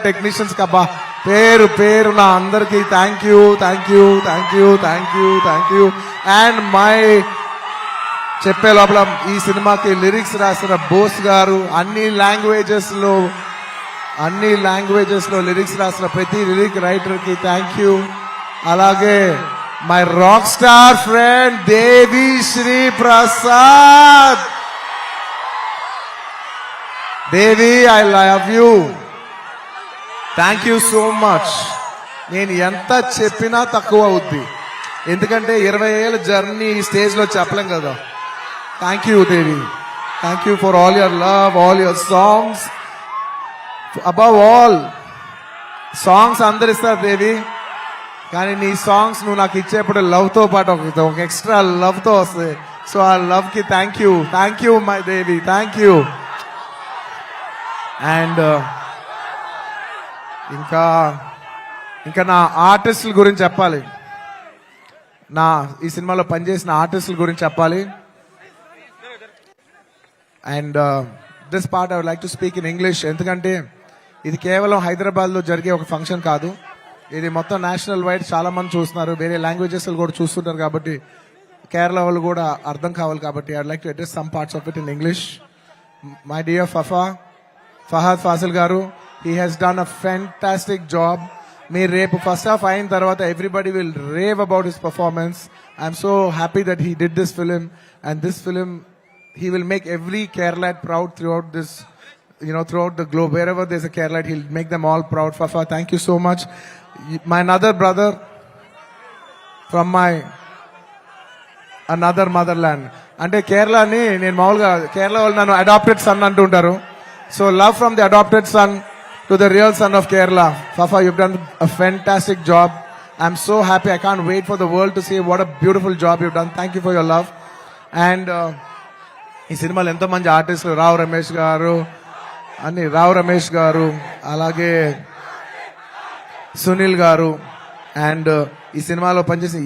Technicians కబ్బా పేరు పేరు నా అందరికి thank you thank you thank you thank you thank you. And my చెప్పే లోపల ఈ సినిమాకి లిరిక్స్ రాసిన బోస్ గారు అన్ని లాంగ్వేజెస్ లో లిరిక్స్ రాసిన ప్రతి లిరిక్ రైటర్ కి థ్యాంక్ యూ. అలాగే my rock star friend Devi Sri Prasad. Devi I love you, thank you so much. నేను ఎంత చెప్పినా తక్కువ అవుద్ది, ఎందుకంటే 20 ఏళ్ళ జర్నీ ఈ స్టేజ్ లో చెప్పలేం కదా. Thank you Devi, thank you for all your love, all your songs. Above all songs అందరు ఇస్తారు దేవి, కానీ నీ సాంగ్స్ నువ్వు నాకు ఇచ్చేప్పుడు లవ్ తో పాటు ఒక ఎక్స్ట్రా లవ్ తో వస్తుంది. సో ఆ లవ్ కి thank you my Devi, thank you. And ఇంకా నా ఆర్టిస్టుల గురించి చెప్పాలి, ఈ సినిమాలో పనిచేసిన ఆర్టిస్టుల గురించి చెప్పాలి. And this part I would like to speak in English, ఎందుకంటే ఇది కేవలం హైదరాబాద్ లో జరిగే ఒక ఫంక్షన్ కాదు, ఇది మొత్తం నేషనల్ వైడ్ చాలా మంది చూస్తున్నారు, వేరే లాంగ్వేజెస్ కూడా చూస్తుంటారు, కాబట్టి కేరళ వాళ్ళు కూడా అర్థం కావాలి. కాబట్టి I would like to address some parts of it in English. My dear Fahadh Faasil garu, he has done a fantastic job. మీరు రేపు ఫస్ట్ హాఫ్ అయిన తర్వాత everybody will rave about his performance. I'm so happy that he did this film, and this film he will make every Kerala proud throughout this, throughout the globe. Wherever there's a Kerala, he'll make them all proud. Fafa, thank you so much. My another brother from my another motherland. అంటే కేరళని నేను మామూలుగా కేరళ వాళ్ళు నన్ను adapted sun అంటుంటారు. So love from the adopted son to the real son of Kerala. Fafa, you've done a fantastic job. I'm so happy. I can't wait for the world to see what a beautiful job you've done. Thank you for your love. And ఈ సినిమాలో ఎంతో మంది ఆర్టిస్టులు, రావు రమేష్ గారు, అలాగే సునీల్ గారు, and ఈ సినిమాలో పనిచేసిన